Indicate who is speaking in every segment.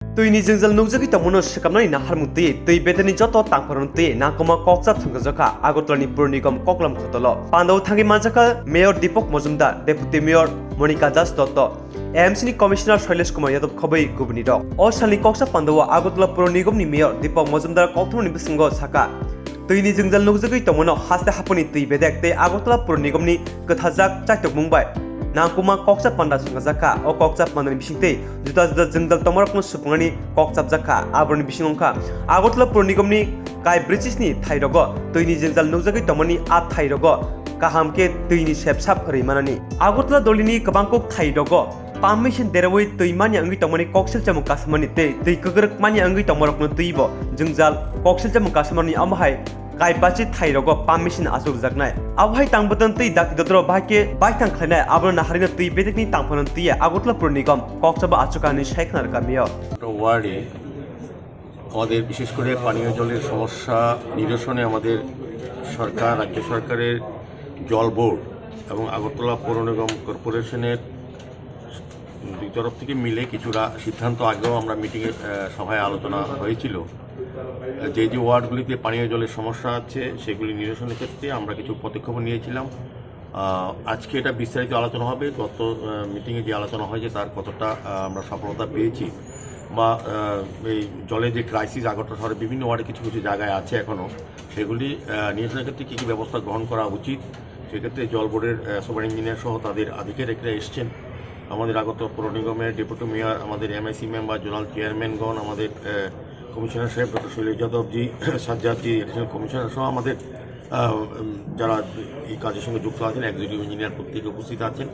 Speaker 1: Twini Jwngjalno tamo sekamnani nahar muti tui betani joto tangparon tui nakoma koksa thangkajaka Agartalani Pur Nigam Koklamo khotolo Pandau thangi manjaka Mayor Deepak Majumdar Deputy Mayor Monica Das Dotto AMCo ni Commissioner Shailesh Kumar Yadav khabai gubni rok o salni koksa Pandau Agartala Pur Nigam ni Mayor Deepak Majumdar Koklamo ni bisingo saka Twini Jwngjalno tamono haste haponi tui bedek te Agartala Pur Nigam ni kathajak chaitok mungbai Nangkuma koksa panda sungajaka o koksa panda ni bisingte juta jengdal tomorokno supungani koksa jaka abroni bisingongka Agartala Pur Nigam ni kai bridges ni thairogo Twini Jwngjalno tamoni a thairogo kahamke Twini sepsap phari manani Agartala dolini kabangkok thairogo permission derawai tuimani anggi tamoni koksel chamu kasmani te tui kagrak mani anggi tomorokno tuibo Jwngjal koksel chamu kasmani amhai kai bachi thairogo permission asuk jaknai abhai tangbatan tui dak dotro bahke baitang khanai abna harina tui bedekni tangphanan tui Agartala Pur Nigam koksaba achukani shaikhanar kamiyo
Speaker 2: ওয়ার্ডে আমাদের বিশেষ করে পানীয় জলের সমস্যা নিরসনে আমাদের সরকার রাজ্য সরকারের জল বোর্ড এবং আগরতলা পৌর নিগম কর্পোরেশনের দুই তরফ থেকে মিলে কিছুটা সিদ্ধান্ত আগেও আমরা মিটিংয়ে সভায় আলোচনা হয়েছিল যে যে ওয়ার্ডগুলিতে পানীয় জলের সমস্যা আছে সেগুলি নিরসনের ক্ষেত্রে আমরা কিছু পদক্ষেপ নিয়েছিলাম আজকে এটা বিস্তারিত আলোচনা হবে গত মিটিংয়ে যে আলোচনা হয়েছে তার কতটা আমরা সফলতা পেয়েছি বা এই জলের যে ক্রাইসিস আগরতলা শহরের বিভিন্ন ওয়ার্ডে কিছু কিছু জায়গায় আছে এখনও সেগুলি নিরসনের ক্ষেত্রে কী কী ব্যবস্থা গ্রহণ করা উচিত সেক্ষেত্রে জল বোর্ডের সুপার ইঞ্জিনিয়ার সহ তাদের আধিকারিকরা এসছেন আমাদের আগরতলা পৌর নিগমের ডেপুটি মেয়র আমাদের এমআইসি মেম্বার জোনাল চেয়ারম্যানগণ আমাদের কমিশনার সাহেব ডক্টর শৈলেশ যাদবজি সাজ্জাদজি এডিশনাল কমিশনার সহ আমাদের যারা এই কাজের সঙ্গে যুক্ত আছেন এক্সিকিউটিভ ইঞ্জিনিয়ার প্রত্যেকে উপস্থিত আছেন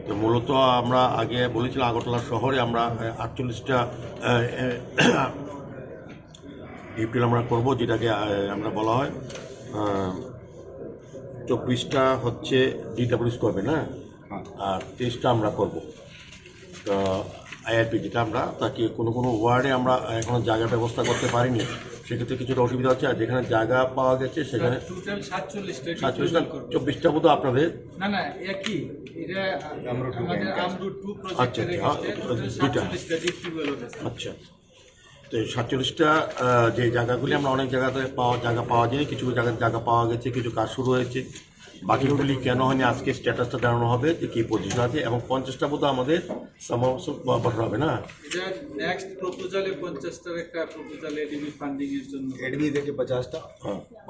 Speaker 2: তো মূলত আমরা আগে বলেছিলাম আগরতলা শহরে আমরা 48টা এপ্রিল আমরা করব যেটাকে আমরা বলা হয় 24টা হচ্ছে ডিডাব্লিউএস করবে না আর 23টা আমরা করব তো আইআরপি যেটা আমরা তাকে কোনো কোনো ওয়ার্ডে আমরা এখনো জায়গা ব্যবস্থা করতে পারিনি সেক্ষেত্রে কিছুটা অসুবিধা হচ্ছে আর যেখানে জায়গা পাওয়া গেছে সেখানে 47টা 24টা বোধ আপনাদের আচ্ছা তো 47টা যে জায়গাগুলি আমরা অনেক জায়গাতে জায়গা পাওয়া যায়নি কিছু জায়গা পাওয়া গেছে কিছু কাজ শুরু হয়েছে বাকিগুলি কেন হয়নি আজকে স্ট্যাটাসটা জানানো হবে যে কী পজিশন আছে এবং 50টা বোধ আমাদের সমাবেশ হবে না
Speaker 3: নেক্সট প্রপোজালে 50টার একটা প্রপোজাল এডিবি ফান্ডিং এর জন্য এডিবি থেকে 50টা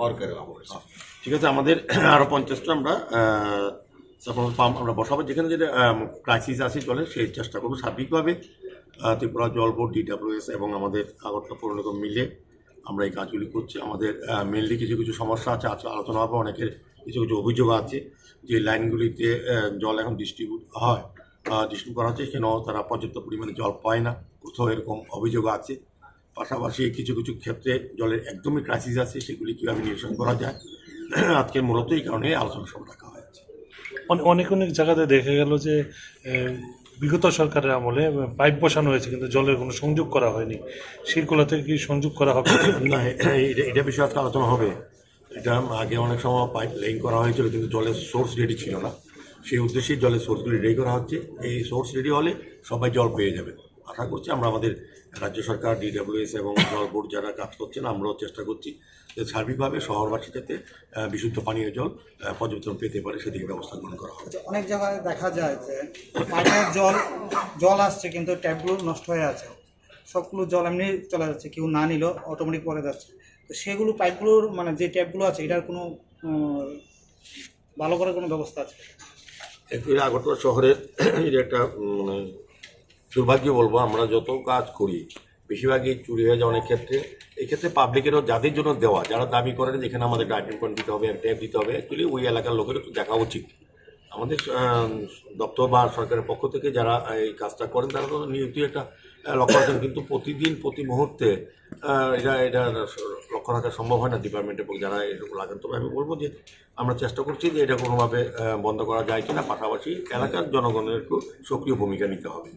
Speaker 3: আর করে
Speaker 2: ঠিক আছে আমাদের আরও 50টা আমরা সাপোর্ট পাম্প আমরা বসাবো যেখানে যেটা ক্রাইসিস আছে জলের সেই চেষ্টা করবো সার্বিকভাবে ত্রিপুরা জল বোর্ড ডিডাব্লিউএস এবং আমাদের আগরতলা পৌর নিগম মিলে আমরা এই কাজগুলি করছি আমাদের মেনলি কিছু কিছু সমস্যা আছে আলোচনা হবে অনেকের কিছু কিছু অভিযোগ আছে যে লাইনগুলিতে জল এখন ডিস্ট্রিবিউট করা হচ্ছে কেন তারা পর্যাপ্ত পরিমাণে জল পায় না কোথাও এরকম অভিযোগ আছে পাশাপাশি কিছু কিছু ক্ষেত্রে জলের একদমই ক্রাইসিস আছে সেগুলি কীভাবে নিরসন করা যায় আজকের মূলত এই কারণে আলোচনা সভা রাখা হয়েছে
Speaker 4: অনেক জায়গাতে দেখা গেল যে বিগত সরকারের আমলে পাইপ বসানো হয়েছে কিন্তু জলের কোনো সংযোগ করা হয়নি সেগুলোতে কি সংযোগ করা হবে
Speaker 2: না এটা বিষয়ে আজকে আলোচনা হবে এটা আগে অনেক সময় পাইপ লাইন করা হয়েছিল কিন্তু জলের সোর্স রেডি ছিল না সেই উদ্দেশ্যেই জলের সোর্সগুলি রেডি করা হচ্ছে এই সোর্স রেডি হলে সবাই জল পেয়ে যাবে আশা করছি আমরা আমাদের রাজ্য সরকার ডিডাব্লিউএস এবং জল বোর্ড যারা কাজ করছেন আমরাও চেষ্টা করছি যে সার্বিকভাবে শহরবাসী যাতে বিশুদ্ধ পানীয় জল পর্যাপ্ত পেতে পারে সেদিকে ব্যবস্থা গ্রহণ করা হবে
Speaker 5: অনেক জায়গায় দেখা যায় যে পানীয় জল আসছে কিন্তু ট্যাপগুলো নষ্ট হয়ে আছে সবগুলো জল এমনি চলে যাচ্ছে কেউ না নিল অটোমেটিক পরে যাচ্ছে তো সেগুলো পাইপগুলোর মানে যে ট্যাপগুলো আছে এটার কোনো ভালো করে কোনো ব্যবস্থা আছে
Speaker 2: অ্যাকচুয়ালি আগরতলা শহরের এটা একটা মানে দুর্ভাগ্য বলবো আমরা যত কাজ করি বেশিরভাগই চুরি হয়ে যায় অনেক ক্ষেত্রে এই ক্ষেত্রে পাবলিকেরও যাদের জন্য দেওয়া যারা দাবি করেন যেখানে আমাদের ড্রাইভিং পয়েন্ট দিতে হবে ট্যাপ দিতে হবে অ্যাকচুয়ালি ওই এলাকার লোকের একটু দেখা উচিত আমাদের দপ্তর বা সরকারের পক্ষ থেকে যারা এই কাজটা করেন তারা তো নিয়মিত একটা লক্ষ্য রাখেন কিন্তু প্রতিদিন প্রতি মুহূর্তে এটা লক্ষ্য রাখা সম্ভব হয় না ডিপার্টমেন্টের পক্ষে যারা এরকম লাগেন তবে আমি বলবো যে আমরা চেষ্টা করছি যে এটা কোনোভাবে বন্ধ করা যায় কিনা পাশাপাশি এলাকার জনগণের একটু সক্রিয় ভূমিকা নিতে হবে